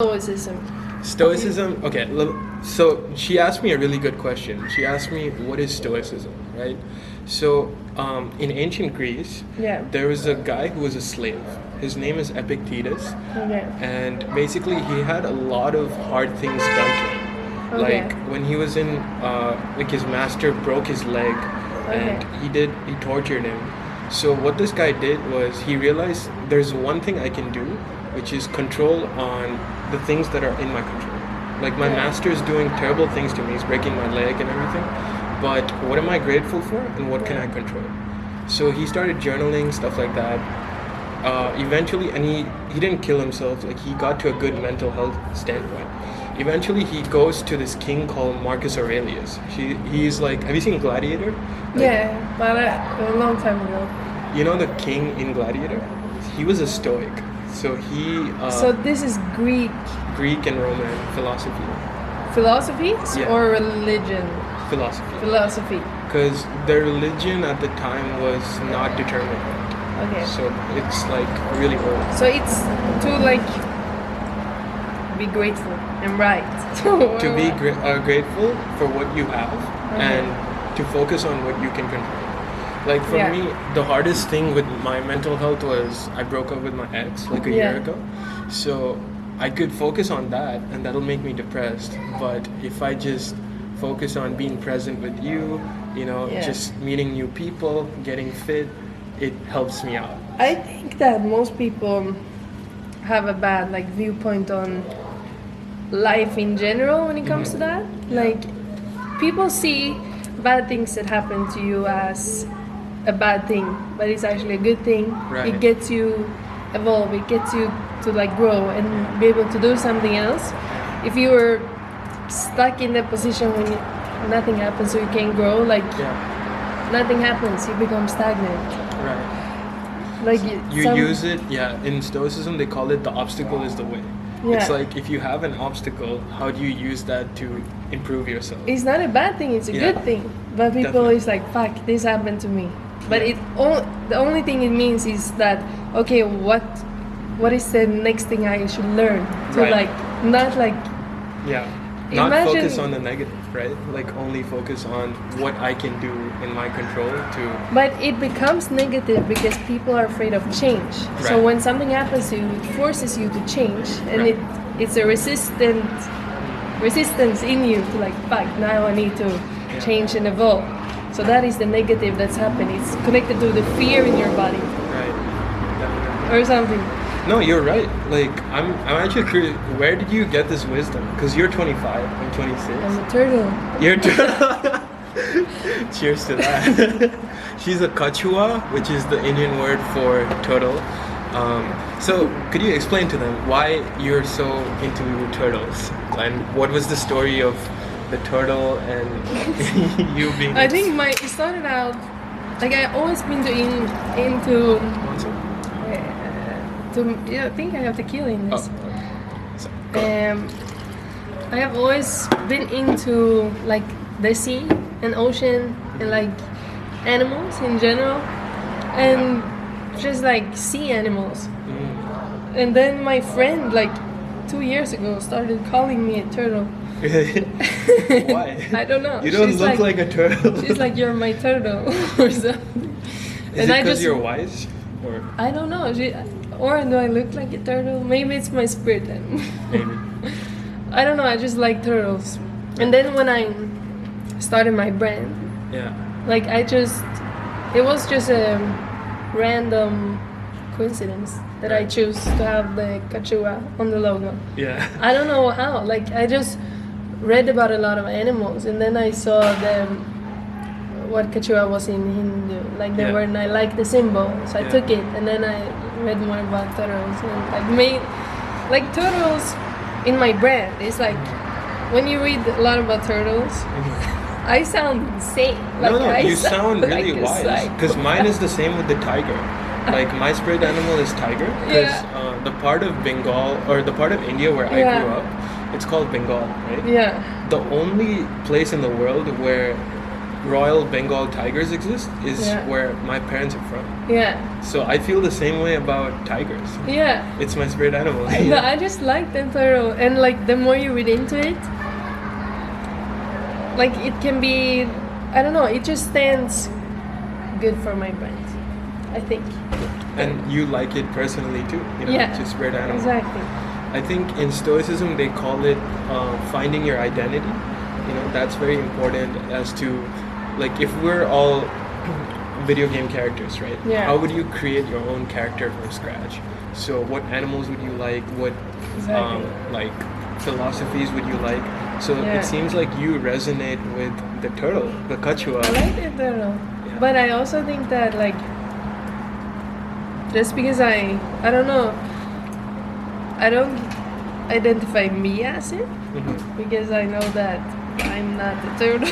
Stoicism. Okay, so she asked me a really good question. She asked me, "What is Stoicism?" Right. So, in ancient Greece, there was a guy who was a slave. His name is Epictetus, and basically he had a lot of hard things done to him. Like when he was in, like his master broke his leg, and he tortured him. So what this guy did was he realized there's one thing I can do, which is control on the things that are in my control. Like my master is doing terrible things to me, he's breaking my leg and everything, but what am I grateful for and what can I control? So he started journaling, stuff like that. Eventually, and he didn't kill himself, like he got to a good mental health standpoint. Eventually he goes to this king called Marcus Aurelius. He's like, have you seen Gladiator? Yeah, but a long time ago. You know the king in Gladiator? He was a Stoic. So he... so this is Greek and Roman philosophy. Philosophy or religion? Philosophy. Because their religion at the time was not determined. Okay. So it's like really old. So it's to like be grateful and right. To be grateful for what you have and to focus on what you can control. Like for me, the hardest thing with my mental health was I broke up with my ex like a year ago. So I could focus on that and that'll make me depressed. But if I just focus on being present with you, just meeting new people, getting fit, it helps me out. I think that most people have a bad viewpoint on life in general when it comes to that. Like people see bad things that happen to you as a bad thing, but it's actually a good thing. Right. It gets you evolve, it gets you to grow and be able to do something else. If you were stuck in that position when nothing happens, so you can't grow, nothing happens, you become stagnant. Right. You use it, in Stoicism they call it the obstacle is the way. It's like if you have an obstacle, how do you use that to improve yourself? It's not a bad thing, it's a good thing. But people is like, fuck, this happened to me. But the only thing it means is that, okay, what is the next thing I should learn? Not focus on the negative, right? Like only focus on what I can do in my control to... But it becomes negative because people are afraid of change. Right. So when something happens to you, it forces you to change. And it's a resistance in you to fuck, now I need to change and evolve. So that is the negative that's happening. It's connected to the fear in your body. Right. Definitely. Or something. No, you're right. Like, I'm actually curious, where did you get this wisdom? Because you're 25, I'm 26. I'm a turtle. You're a turtle. Cheers to that. She's a kachua, which is the Indian word for turtle. So, could you explain to them why you're so into turtles? And what was the story of the turtle and you being... I think it started out, I always been into... I think I have tequila in this. I have always been into the sea and ocean and animals in general and just sea animals. And then my friend 2 years ago started calling me a turtle. Why? I don't know. You don't look like a turtle. She's like, you're my turtle or something. Is it because you're wise? Or? I don't know. Or do I look like a turtle? Maybe it's my spirit animal. Maybe. I don't know, I just like turtles. And then when I started my brand, it was just a random coincidence that I chose to have the kachua on the logo. Yeah. I don't know how. I just read about a lot of animals and then I saw what kachua was in Hindu, the word, and I liked the symbol, so I took it, and then I read more about turtles, and made turtles in my brand. It's when you read a lot about turtles, I sound insane. You sound really wise. Because mine is the same with the tiger. My spirit animal is tiger. Because the part of Bengal or the part of India where I grew up, it's called Bengal, right? Yeah. The only place in the world where Royal Bengal tigers exist is where my parents are from. Yeah. So I feel the same way about tigers. Yeah. It's my spirit animal. But I just like the turtle, and like the more you read into it, like it can be, I don't know, it just stands good for my brain, I think. And you like it personally too, you know, yeah, just spirit animal. Exactly. I think in Stoicism they call it finding your identity. You know, that's very important as to, like, if we're all video game characters, right? Yeah. How would you create your own character from scratch? So what animals would you like? What like philosophies would you like? So it seems like you resonate with the turtle, the Kachua. I like the turtle. Yeah. But I also think that, like, just because I don't know, I don't identify me as it, because I know that I'm not a turtle.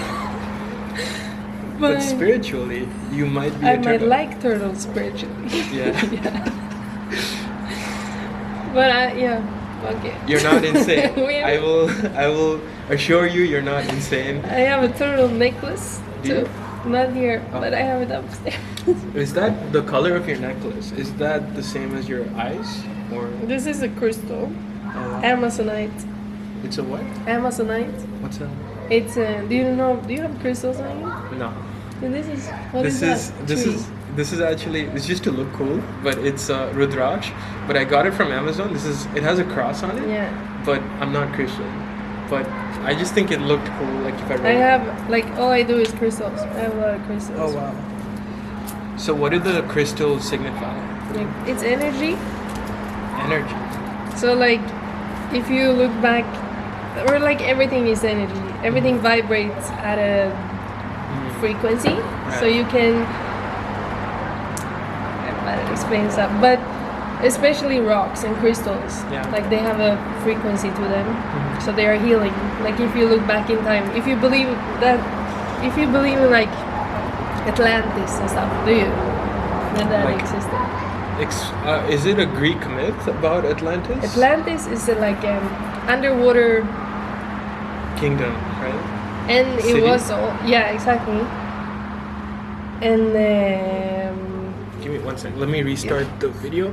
But spiritually, you might be a turtle. I might like turtles spiritually. Yeah. Yeah. But okay. You're not insane. I will assure you, you're not insane. I have a turtle necklace too. Not here, but I have it upstairs. Is that the color of your necklace? Is that the same as your eyes, or? This is a crystal, Amazonite. It's a what? Amazonite. What's that? It's a. Do you have crystals on you? No. And this is actually, it's just to look cool, but it's Rudraksh. But I got it from Amazon. It has a cross on it. Yeah. But I'm not Christian. But I just think it looked cool. Like if I. I have, like, all I do is crystals. I have a lot of crystals. Oh wow. So what do the crystals signify? Like, it's energy. Energy. So, like, if you look back, or like everything is energy. Everything vibrates at a frequency. Right. So you can. I don't explain that, but especially rocks and crystals, like they have a frequency to them, so they are healing. Like if you look back in time, if you believe in like Atlantis and stuff, do you? That like, existed. Is it a Greek myth about Atlantis? Atlantis is like underwater kingdom, right? And City? It was exactly. And give me 1 second. Let me restart the video.